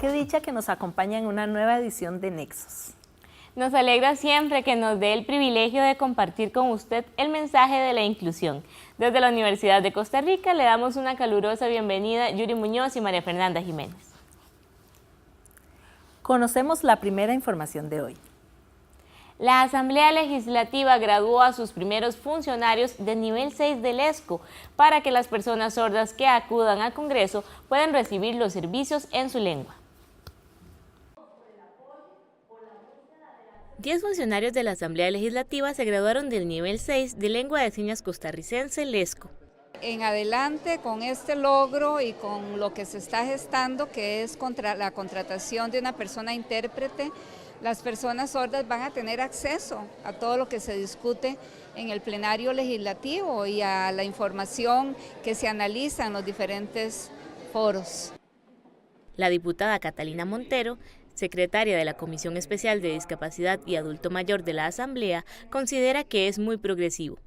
Qué dicha que nos acompaña en una nueva edición de Nexos. Nos alegra siempre que nos dé el privilegio de compartir con usted el mensaje de la inclusión. Desde la Universidad de Costa Rica le damos una calurosa bienvenida a Yuri Muñoz y María Fernanda Jiménez. Conocemos la primera información de hoy. La Asamblea Legislativa graduó a sus primeros funcionarios de nivel 6 del ESCO para que las personas sordas que acudan al Congreso puedan recibir los servicios en su lengua. 10 funcionarios de la Asamblea Legislativa se graduaron del nivel 6 de Lengua de Señas Costarricense, LESCO. En adelante, con este logro y con lo que se está gestando, que es contra la contratación de una persona intérprete, las personas sordas van a tener acceso a todo lo que se discute en el plenario legislativo y a la información que se analiza en los diferentes foros. La diputada Catalina Montero, secretaria de la Comisión Especial de Discapacidad y Adulto Mayor de la Asamblea, considera que es muy progresivo.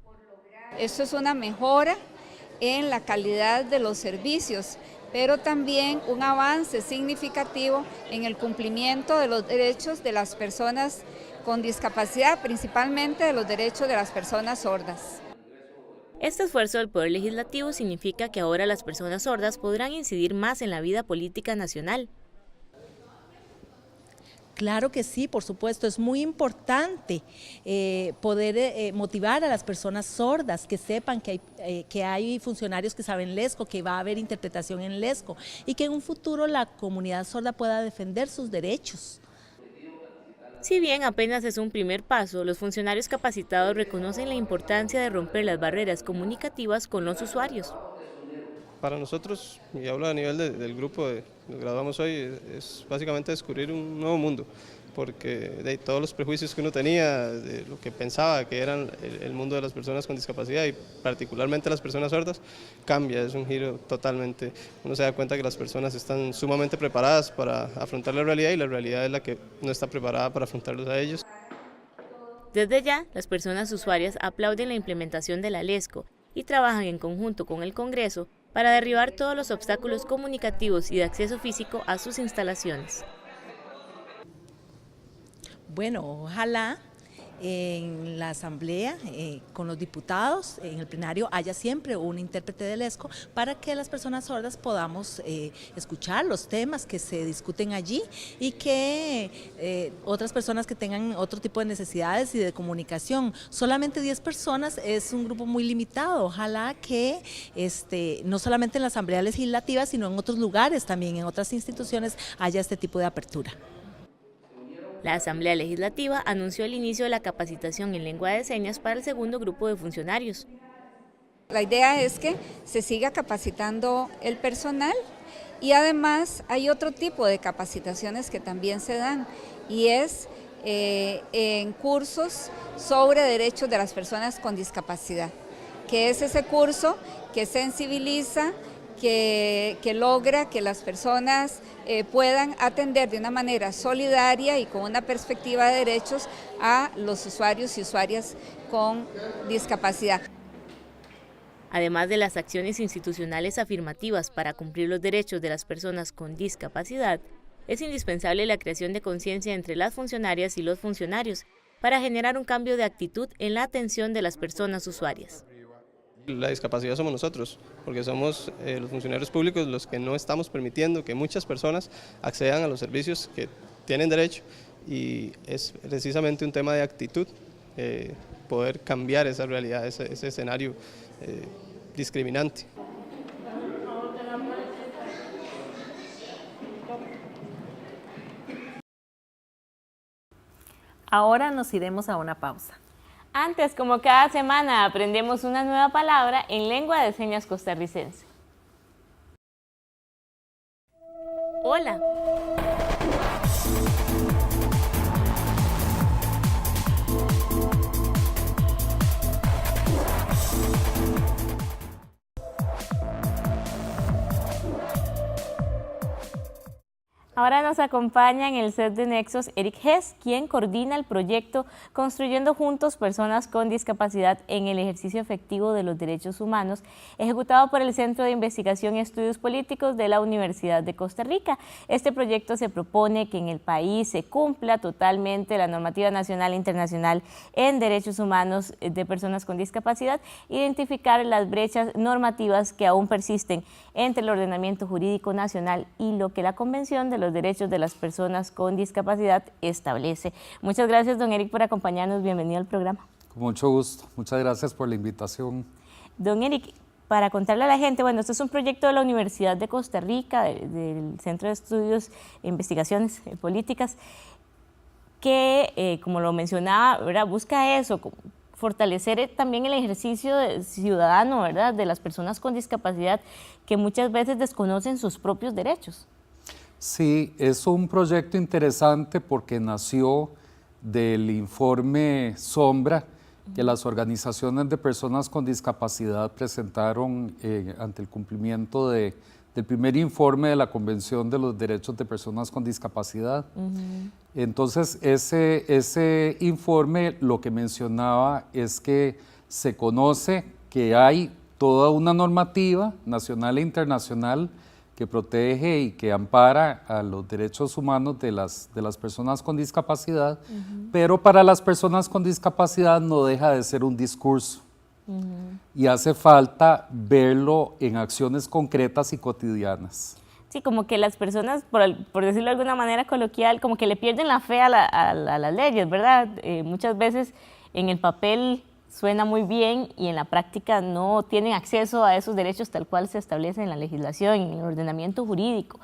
Esto es una mejora en la calidad de los servicios, pero también un avance significativo en el cumplimiento de los derechos de las personas con discapacidad, principalmente de los derechos de las personas sordas. Este esfuerzo del Poder Legislativo significa que ahora las personas sordas podrán incidir más en la vida política nacional. Claro que sí, por supuesto, es muy importante poder motivar a las personas sordas que sepan que hay funcionarios que saben lesco, que va a haber interpretación en lesco y que en un futuro la comunidad sorda pueda defender sus derechos. Si bien apenas es un primer paso, los funcionarios capacitados reconocen la importancia de romper las barreras comunicativas con los usuarios. Para nosotros, y hablo a nivel del grupo que nos graduamos hoy, es básicamente descubrir un nuevo mundo, porque de todos los prejuicios que uno tenía, de lo que pensaba que era el mundo de las personas con discapacidad y particularmente las personas sordas, cambia, es un giro totalmente. Uno se da cuenta que las personas están sumamente preparadas para afrontar la realidad y la realidad es la que no está preparada para afrontarlos a ellos. Desde ya, las personas usuarias aplauden la implementación de la LESCO y trabajan en conjunto con el Congreso para derribar todos los obstáculos comunicativos y de acceso físico a sus instalaciones. Bueno, ojalá en la asamblea, con los diputados, en el plenario, haya siempre un intérprete del ESCO para que las personas sordas podamos escuchar los temas que se discuten allí y que otras personas que tengan otro tipo de necesidades y de comunicación. Solamente 10 personas es un grupo muy limitado. Ojalá que no solamente en la asamblea legislativa, sino en otros lugares también, en otras instituciones, haya este tipo de apertura. La Asamblea Legislativa anunció el inicio de la capacitación en lengua de señas para el segundo grupo de funcionarios. La idea es que se siga capacitando el personal y además hay otro tipo de capacitaciones que también se dan y es en cursos sobre derechos de las personas con discapacidad, que es ese curso que sensibiliza, que logra que las personas puedan atender de una manera solidaria y con una perspectiva de derechos a los usuarios y usuarias con discapacidad. Además de las acciones institucionales afirmativas para cumplir los derechos de las personas con discapacidad, es indispensable la creación de conciencia entre las funcionarias y los funcionarios para generar un cambio de actitud en la atención de las personas usuarias. La discapacidad somos nosotros, porque somos los funcionarios públicos los que no estamos permitiendo que muchas personas accedan a los servicios que tienen derecho y es precisamente un tema de actitud, poder cambiar esa realidad, ese escenario discriminante. Ahora nos iremos a una pausa. Antes, como cada semana, aprendemos una nueva palabra en lengua de señas costarricense. Hola. Ahora nos acompaña en el set de Nexos Eric Hess, quien coordina el proyecto Construyendo Juntos Personas con Discapacidad en el Ejercicio Efectivo de los Derechos Humanos, ejecutado por el Centro de Investigación y Estudios Políticos de la Universidad de Costa Rica. Este proyecto se propone que en el país se cumpla totalmente la normativa nacional e internacional en derechos humanos de personas con discapacidad, identificar las brechas normativas que aún persisten entre el ordenamiento jurídico nacional y lo que la Convención de los Derechos de las Personas con Discapacidad establece. Muchas gracias, don Eric, por acompañarnos. Bienvenido al programa. Con mucho gusto. Muchas gracias por la invitación. Don Eric, para contarle a la gente, bueno, este es un proyecto de la Universidad de Costa Rica, del Centro de Estudios e Investigaciones Políticas, que, como lo mencionaba, ¿verdad?, busca eso, fortalecer también el ejercicio ciudadano, ¿verdad?, de las personas con discapacidad que muchas veces desconocen sus propios derechos. Sí, es un proyecto interesante porque nació del informe Sombra que las organizaciones de personas con discapacidad presentaron ante el cumplimiento del primer informe de la Convención de los Derechos de Personas con Discapacidad. Entonces, ese informe lo que mencionaba es que se conoce que hay toda una normativa nacional e internacional que protege y que ampara a los derechos humanos de las personas con discapacidad, pero para las personas con discapacidad no deja de ser un discurso. Y hace falta verlo en acciones concretas y cotidianas. Sí, como que las personas, por decirlo de alguna manera coloquial, como que le pierden la fe a las leyes, ¿verdad? Muchas veces en el papel suena muy bien y en la práctica no tienen acceso a esos derechos tal cual se establece en la legislación, en el ordenamiento jurídico.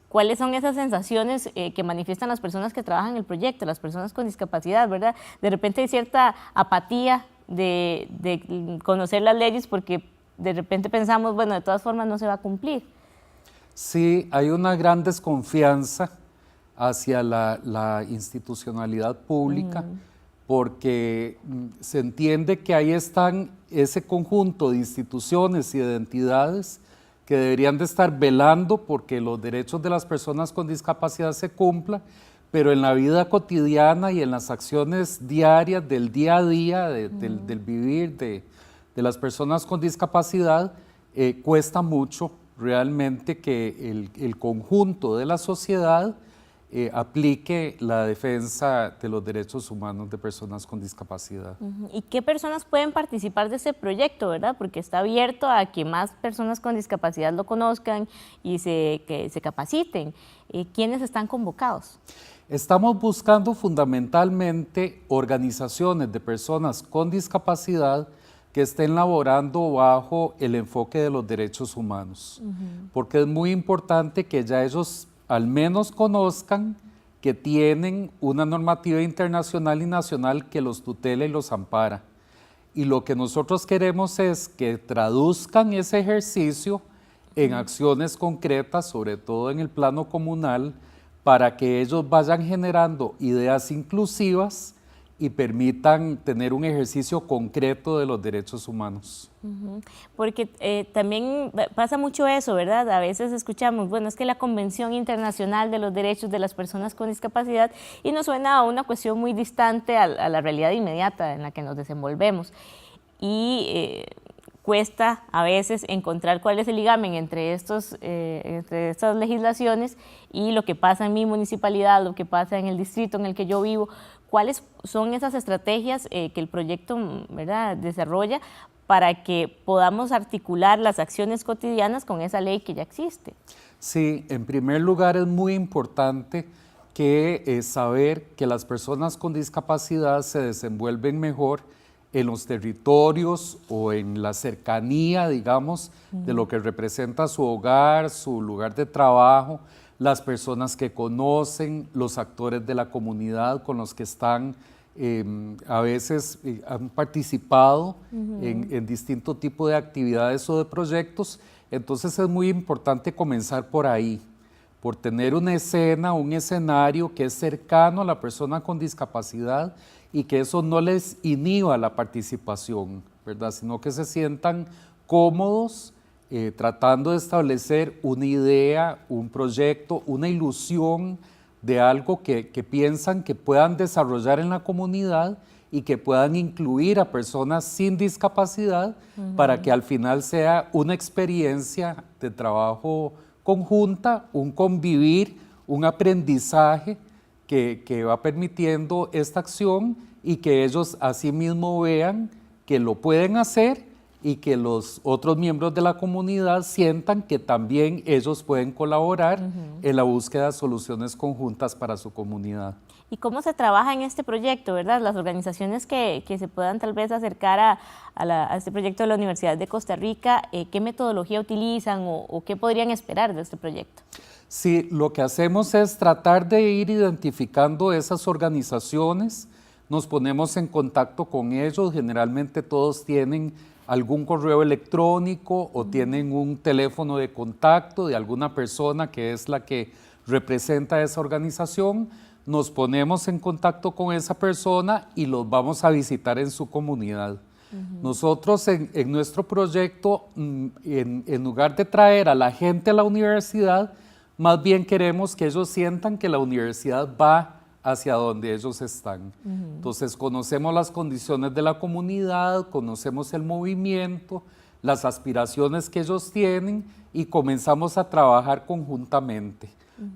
¿Cuáles son esas sensaciones que manifiestan las personas que trabajan en el proyecto, las personas con discapacidad, ¿verdad? De repente hay cierta apatía de conocer las leyes porque de repente pensamos, bueno, de todas formas no se va a cumplir. Sí, hay una gran desconfianza hacia la institucionalidad pública, porque se entiende que ahí están ese conjunto de instituciones y de entidades que deberían de estar velando porque los derechos de las personas con discapacidad se cumplan, pero en la vida cotidiana y en las acciones diarias del día a día, del vivir de las personas con discapacidad, cuesta mucho realmente que el conjunto de la sociedad aplique la defensa de los derechos humanos de personas con discapacidad. ¿Y qué personas pueden participar de ese proyecto, verdad? Porque está abierto a que más personas con discapacidad lo conozcan y que se capaciten. ¿Quiénes están convocados? Estamos buscando fundamentalmente organizaciones de personas con discapacidad que estén laborando bajo el enfoque de los derechos humanos, porque es muy importante que ya ellos al menos conozcan que tienen una normativa internacional y nacional que los tutela y los ampara. Y lo que nosotros queremos es que traduzcan ese ejercicio en acciones concretas, sobre todo en el plano comunal, para que ellos vayan generando ideas inclusivas y permitan tener un ejercicio concreto de los derechos humanos. Porque también pasa mucho eso, ¿verdad? A veces escuchamos, bueno, es que la Convención Internacional de los Derechos de las Personas con Discapacidad, y nos suena a una cuestión muy distante a la realidad inmediata en la que nos desenvolvemos. Y cuesta a veces encontrar cuál es el ligamen entre estas legislaciones y lo que pasa en mi municipalidad, lo que pasa en el distrito en el que yo vivo. ¿Cuáles son esas estrategias que el proyecto, ¿verdad?, desarrolla para que podamos articular las acciones cotidianas con esa ley que ya existe? Sí, en primer lugar es muy importante que saber que las personas con discapacidad se desenvuelven mejor en los territorios o en la cercanía, digamos, de lo que representa su hogar, su lugar de trabajo, las personas que conocen, los actores de la comunidad con los que están, a veces han participado en distintos tipos de actividades o de proyectos. Entonces es muy importante comenzar por ahí, por tener una escena, un escenario que es cercano a la persona con discapacidad y que eso no les inhiba la participación, ¿verdad? Sino que se sientan cómodos tratando de establecer una idea, un proyecto, una ilusión de algo que piensan que puedan desarrollar en la comunidad y que puedan incluir a personas sin discapacidad para que al final sea una experiencia de trabajo conjunta, un convivir, un aprendizaje que va permitiendo esta acción y que ellos asimismo vean que lo pueden hacer y que los otros miembros de la comunidad sientan que también ellos pueden colaborar en la búsqueda de soluciones conjuntas para su comunidad. ¿Y cómo se trabaja en este proyecto, verdad? Las organizaciones que se puedan tal vez acercar a este proyecto de la Universidad de Costa Rica, ¿qué metodología utilizan o qué podrían esperar de este proyecto? Sí, lo que hacemos es tratar de ir identificando esas organizaciones, nos ponemos en contacto con ellos, generalmente todos tienen algún correo electrónico o tienen un teléfono de contacto de alguna persona que es la que representa a esa organización. Nos ponemos en contacto con esa persona y los vamos a visitar en su comunidad. Nosotros en nuestro proyecto, en lugar de traer a la gente a la universidad, más bien queremos que ellos sientan que la universidad va hacia donde ellos están. Entonces conocemos las condiciones de la comunidad, conocemos el movimiento, las aspiraciones que ellos tienen y comenzamos a trabajar conjuntamente.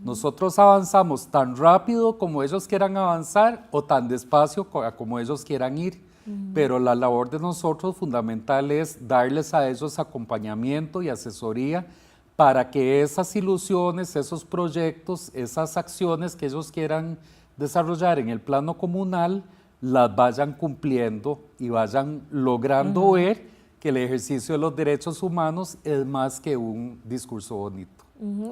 Nosotros avanzamos tan rápido como ellos quieran avanzar o tan despacio como ellos quieran ir, pero la labor de nosotros fundamental es darles a ellos acompañamiento y asesoría para que esas ilusiones, esos proyectos, esas acciones que ellos quieran desarrollar en el plano comunal, las vayan cumpliendo y vayan logrando ver que el ejercicio de los derechos humanos es más que un discurso bonito.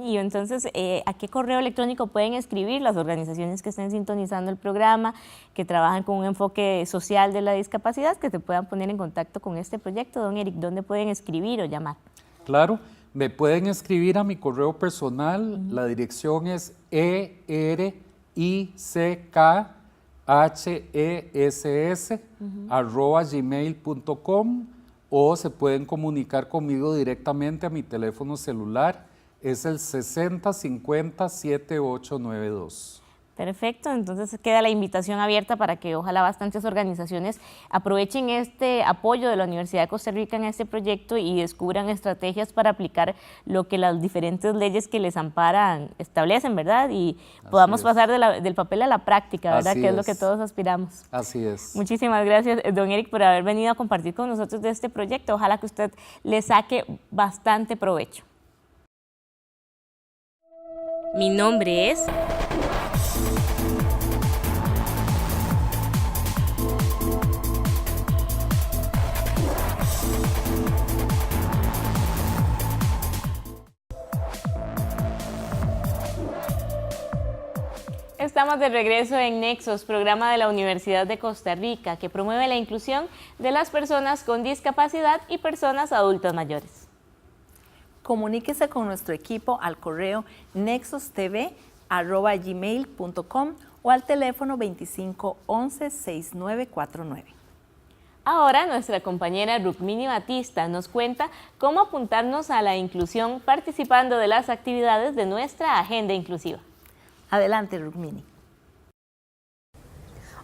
Y entonces, ¿a qué correo electrónico pueden escribir las organizaciones que estén sintonizando el programa, que trabajan con un enfoque social de la discapacidad, que se puedan poner en contacto con este proyecto? Don Eric, ¿dónde pueden escribir o llamar? Claro, me pueden escribir a mi correo personal, la dirección es erickHESS@gmail.com o se pueden comunicar conmigo directamente a mi teléfono celular, es el 6050-7892. Perfecto, entonces queda la invitación abierta para que ojalá bastantes organizaciones aprovechen este apoyo de la Universidad de Costa Rica en este proyecto y descubran estrategias para aplicar lo que las diferentes leyes que les amparan establecen, ¿verdad? Y podamos pasar del papel a la práctica, ¿verdad? Que es lo que todos aspiramos. Así es. Muchísimas gracias, don Eric, por haber venido a compartir con nosotros de este proyecto. Ojalá que usted le saque bastante provecho. Mi nombre es... Estamos de regreso en Nexos, programa de la Universidad de Costa Rica que promueve la inclusión de las personas con discapacidad y personas adultas mayores. Comuníquese con nuestro equipo al correo nexostv@gmail.com o al teléfono 2511-6949. Ahora nuestra compañera Rukmini Batista nos cuenta cómo apuntarnos a la inclusión participando de las actividades de nuestra agenda inclusiva. Adelante, Rukmini.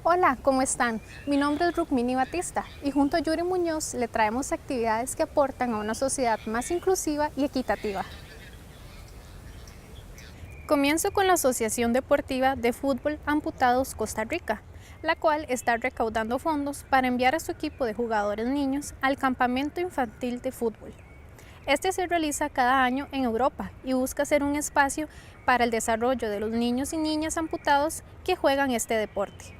Hola, ¿cómo están? Mi nombre es Rukmini Batista y junto a Yuri Muñoz le traemos actividades que aportan a una sociedad más inclusiva y equitativa. Comienzo con la Asociación Deportiva de Fútbol Amputados Costa Rica, la cual está recaudando fondos para enviar a su equipo de jugadores niños al campamento infantil de fútbol. Este se realiza cada año en Europa y busca ser un espacio para el desarrollo de los niños y niñas amputados que juegan este deporte.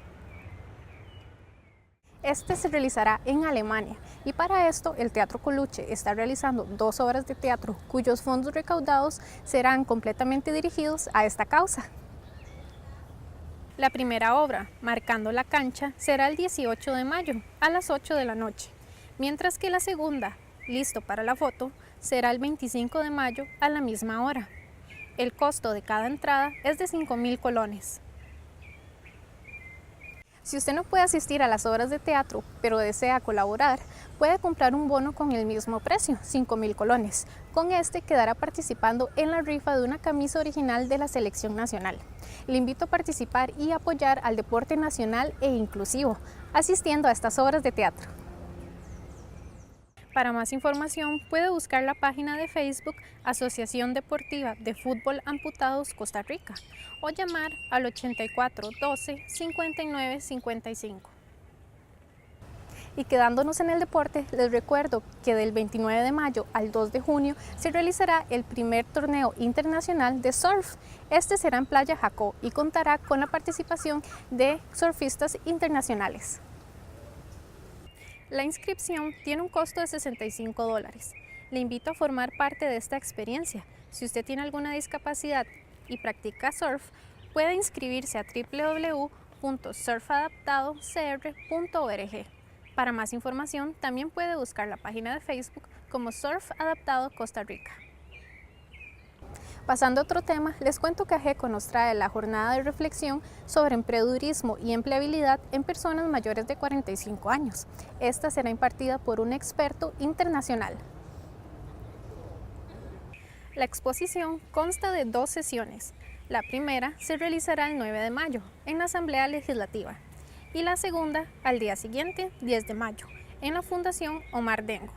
Este se realizará en Alemania y para esto el Teatro Coluche está realizando 2 obras de teatro cuyos fondos recaudados serán completamente dirigidos a esta causa. La primera obra, Marcando la Cancha, será el 18 de mayo a las 8 de la noche, mientras que la segunda, Listo para la foto, será el 25 de mayo a la misma hora. El costo de cada entrada es de 5,000 colones. Si usted no puede asistir a las obras de teatro, pero desea colaborar, puede comprar un bono con el mismo precio, 5.000 colones. Con este quedará participando en la rifa de una camisa original de la selección nacional. Le invito a participar y apoyar al deporte nacional e inclusivo, asistiendo a estas obras de teatro. Para más información puede buscar la página de Facebook Asociación Deportiva de Fútbol Amputados Costa Rica o llamar al 84 12 59 55. Y quedándonos en el deporte, les recuerdo que del 29 de mayo al 2 de junio se realizará el primer torneo internacional de surf. Este será en Playa Jacó y contará con la participación de surfistas internacionales. La inscripción tiene un costo de $65. Le invito a formar parte de esta experiencia. Si usted tiene alguna discapacidad y practica surf, puede inscribirse a www.surfadaptadocr.org. Para más información, también puede buscar la página de Facebook como Surf Adaptado Costa Rica. Pasando a otro tema, les cuento que AGECO nos trae la jornada de reflexión sobre emprendedurismo y empleabilidad en personas mayores de 45 años. Esta será impartida por un experto internacional. La exposición consta de 2 sesiones. La primera se realizará el 9 de mayo en la Asamblea Legislativa y la segunda al día siguiente, 10 de mayo, en la Fundación Omar Dengo.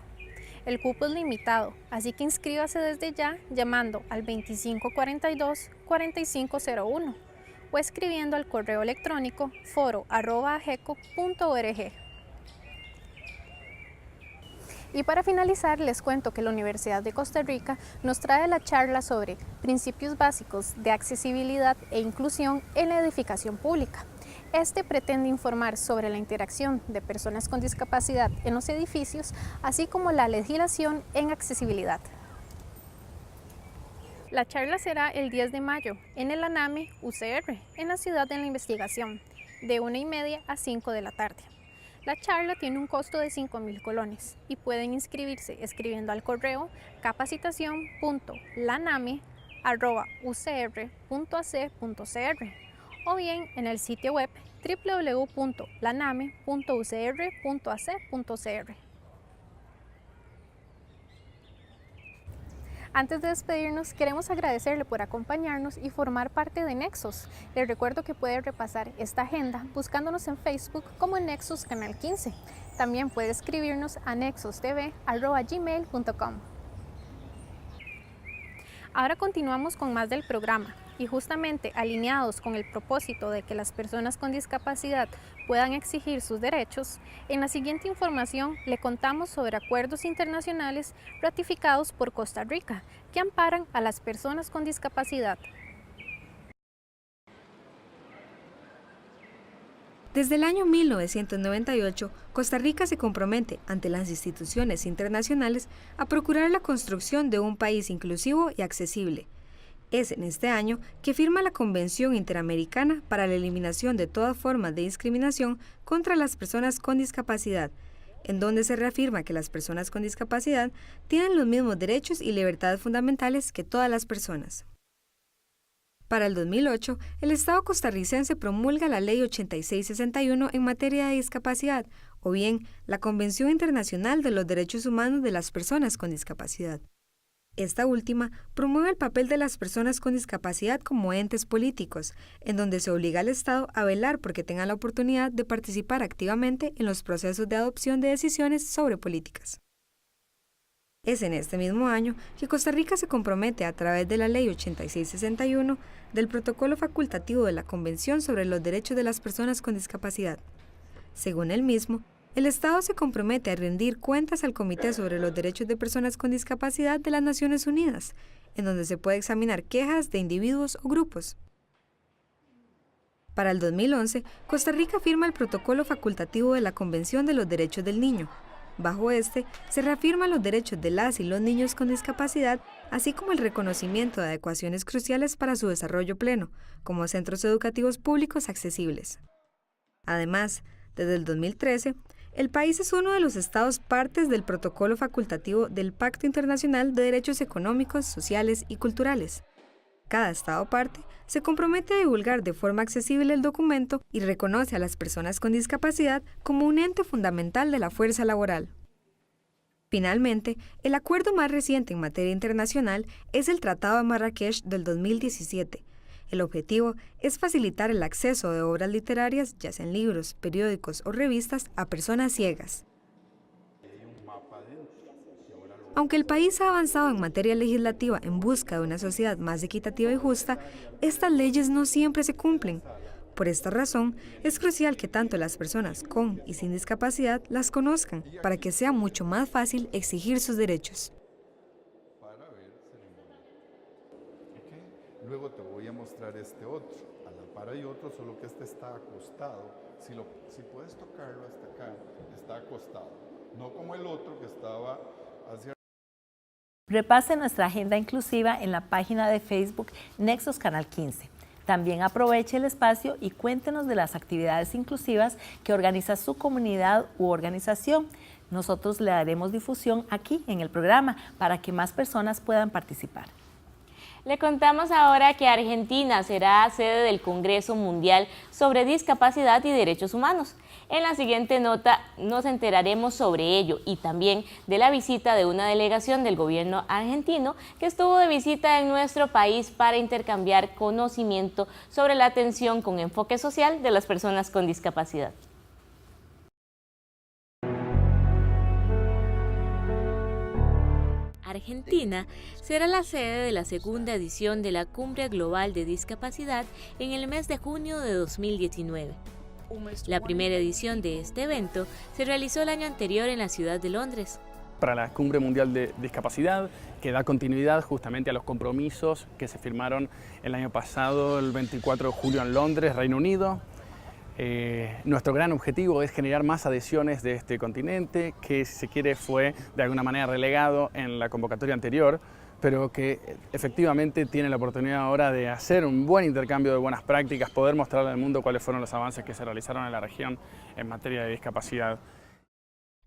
El cupo es limitado, así que inscríbase desde ya llamando al 2542-4501 o escribiendo al correo electrónico foro@ageco.org. Y para finalizar, les cuento que la Universidad de Costa Rica nos trae la charla sobre principios básicos de accesibilidad e inclusión en la edificación pública. Este pretende informar sobre la interacción de personas con discapacidad en los edificios, así como la legislación en accesibilidad. La charla será el 10 de mayo en el ANAME UCR, en la Ciudad de la Investigación, de 1:30 a 5 de la tarde. La charla tiene un costo de 5.000 colones y pueden inscribirse escribiendo al correo capacitación.laname@ucr.ac.cr o bien en el sitio web www.laname.ucr.ac.cr. Antes de despedirnos, queremos agradecerle por acompañarnos y formar parte de Nexos. Les recuerdo que puede repasar esta agenda buscándonos en Facebook como Nexos Canal 15. También puede escribirnos a nexostv@gmail.com. Ahora continuamos con más del programa y justamente alineados con el propósito de que las personas con discapacidad puedan exigir sus derechos, en la siguiente información le contamos sobre acuerdos internacionales ratificados por Costa Rica que amparan a las personas con discapacidad. Desde el año 1998, Costa Rica se compromete ante las instituciones internacionales a procurar la construcción de un país inclusivo y accesible. Es en este año que firma la Convención Interamericana para la Eliminación de toda forma de discriminación contra las personas con discapacidad, en donde se reafirma que las personas con discapacidad tienen los mismos derechos y libertades fundamentales que todas las personas. Para el 2008, el Estado costarricense promulga la Ley 8661 en materia de discapacidad, o bien la Convención Internacional de los Derechos Humanos de las Personas con Discapacidad. Esta última promueve el papel de las personas con discapacidad como entes políticos, en donde se obliga al Estado a velar porque tengan la oportunidad de participar activamente en los procesos de adopción de decisiones sobre políticas. Es en este mismo año que Costa Rica se compromete a través de la Ley 8661 del Protocolo Facultativo de la Convención sobre los Derechos de las Personas con Discapacidad. Según el mismo, el Estado se compromete a rendir cuentas al Comité sobre los Derechos de Personas con Discapacidad de las Naciones Unidas, en donde se puede examinar quejas de individuos o grupos. Para el 2011, Costa Rica firma el Protocolo Facultativo de la Convención de los Derechos del Niño. Bajo este, se reafirman los derechos de las y los niños con discapacidad, así como el reconocimiento de adecuaciones cruciales para su desarrollo pleno, como centros educativos públicos accesibles. Además, desde el 2013, el país es uno de los estados partes del Protocolo Facultativo del Pacto Internacional de Derechos Económicos, Sociales y Culturales. Cada Estado parte se compromete a divulgar de forma accesible el documento y reconoce a las personas con discapacidad como un ente fundamental de la fuerza laboral. Finalmente, el acuerdo más reciente en materia internacional es el Tratado de Marrakech del 2017. El objetivo es facilitar el acceso de obras literarias, ya sean libros, periódicos o revistas, a personas ciegas. Aunque el país ha avanzado en materia legislativa en busca de una sociedad más equitativa y justa, estas leyes no siempre se cumplen. Por esta razón, es crucial que tanto las personas con y sin discapacidad las conozcan, para que sea mucho más fácil exigir sus derechos. Luego te voy a mostrar este otro. A la par hay otro, solo que este está acostado. Si puedes tocarlo hasta acá, está acostado. No como el otro que estaba hacia... Repase nuestra agenda inclusiva en la página de Facebook Nexos Canal 15. También aproveche el espacio y cuéntenos de las actividades inclusivas que organiza su comunidad u organización. Nosotros le daremos difusión aquí en el programa para que más personas puedan participar. Le contamos ahora que Argentina será sede del Congreso Mundial sobre Discapacidad y Derechos Humanos. En la siguiente nota nos enteraremos sobre ello y también de la visita de una delegación del gobierno argentino que estuvo de visita en nuestro país para intercambiar conocimiento sobre la atención con enfoque social de las personas con discapacidad. Argentina será la sede de la segunda edición de la Cumbre Global de Discapacidad en el mes de junio de 2019. La primera edición de este evento se realizó el año anterior en la ciudad de Londres. Para la Cumbre Mundial de Discapacidad, que da continuidad justamente a los compromisos que se firmaron el año pasado, el 24 de julio en Londres, Reino Unido. Nuestro gran objetivo es generar más adhesiones de este continente, que si se quiere fue de alguna manera relegado en la convocatoria anterior, pero que efectivamente tiene la oportunidad ahora de hacer un buen intercambio de buenas prácticas, poder mostrarle al mundo cuáles fueron los avances que se realizaron en la región en materia de discapacidad.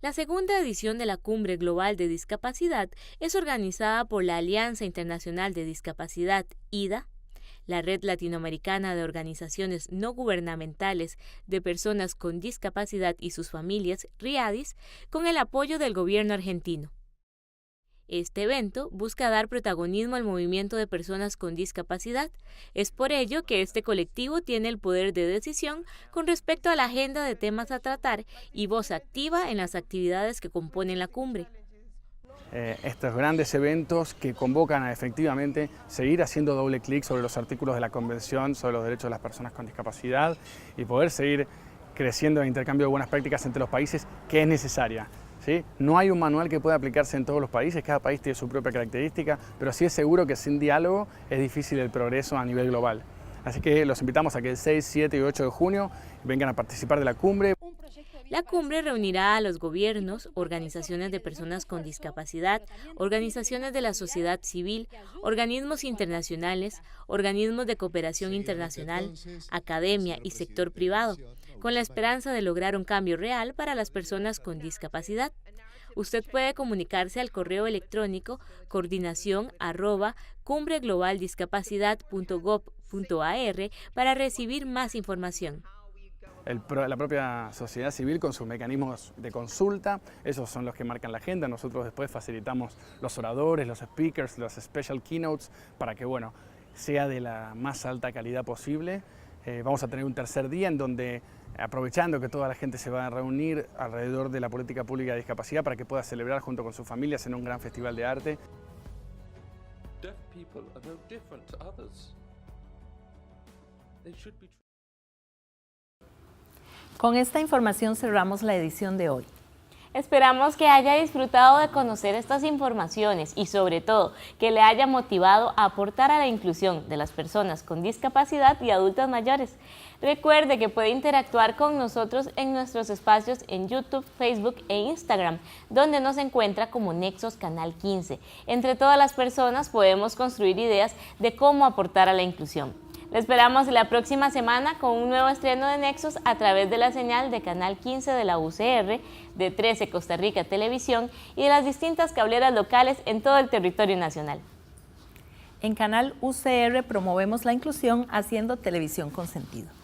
La segunda edición de la Cumbre Global de Discapacidad es organizada por la Alianza Internacional de Discapacidad, IDA, la Red Latinoamericana de Organizaciones No Gubernamentales de Personas con Discapacidad y sus familias, RIADIS, con el apoyo del gobierno argentino. Este evento busca dar protagonismo al movimiento de personas con discapacidad. Es por ello que este colectivo tiene el poder de decisión con respecto a la agenda de temas a tratar y voz activa en las actividades que componen la cumbre. Estos grandes eventos que convocan a efectivamente seguir haciendo doble clic sobre los artículos de la Convención sobre los derechos de las personas con discapacidad y poder seguir creciendo en intercambio de buenas prácticas entre los países, que es necesaria. ¿Sí? No hay un manual que pueda aplicarse en todos los países, cada país tiene su propia característica, pero sí es seguro que sin diálogo es difícil el progreso a nivel global. Así que los invitamos a que el 6, 7 y 8 de junio vengan a participar de la cumbre. La cumbre reunirá a los gobiernos, organizaciones de personas con discapacidad, organizaciones de la sociedad civil, organismos internacionales, organismos de cooperación internacional, academia y sector privado, con la esperanza de lograr un cambio real para las personas con discapacidad. Usted puede comunicarse al correo electrónico coordinación@cumbreglobaldiscapacidad.gov.ar para recibir más información. La propia sociedad civil con sus mecanismos de consulta, esos son los que marcan la agenda. Nosotros después facilitamos los oradores, los speakers, los special keynotes para que sea de la más alta calidad posible. Vamos a tener un tercer día en donde, aprovechando que toda la gente se va a reunir alrededor de la política pública de discapacidad para que pueda celebrar junto con sus familias en un gran festival de arte. Con esta información cerramos la edición de hoy. Esperamos que haya disfrutado de conocer estas informaciones y sobre todo que le haya motivado a aportar a la inclusión de las personas con discapacidad y adultas mayores. Recuerde que puede interactuar con nosotros en nuestros espacios en YouTube, Facebook e Instagram, donde nos encuentra como Nexos Canal 15. Entre todas las personas podemos construir ideas de cómo aportar a la inclusión. Le esperamos la próxima semana con un nuevo estreno de Nexos a través de la señal de Canal 15 de la UCR, de 13 Costa Rica Televisión y de las distintas cableras locales en todo el territorio nacional. En Canal UCR promovemos la inclusión haciendo televisión con sentido.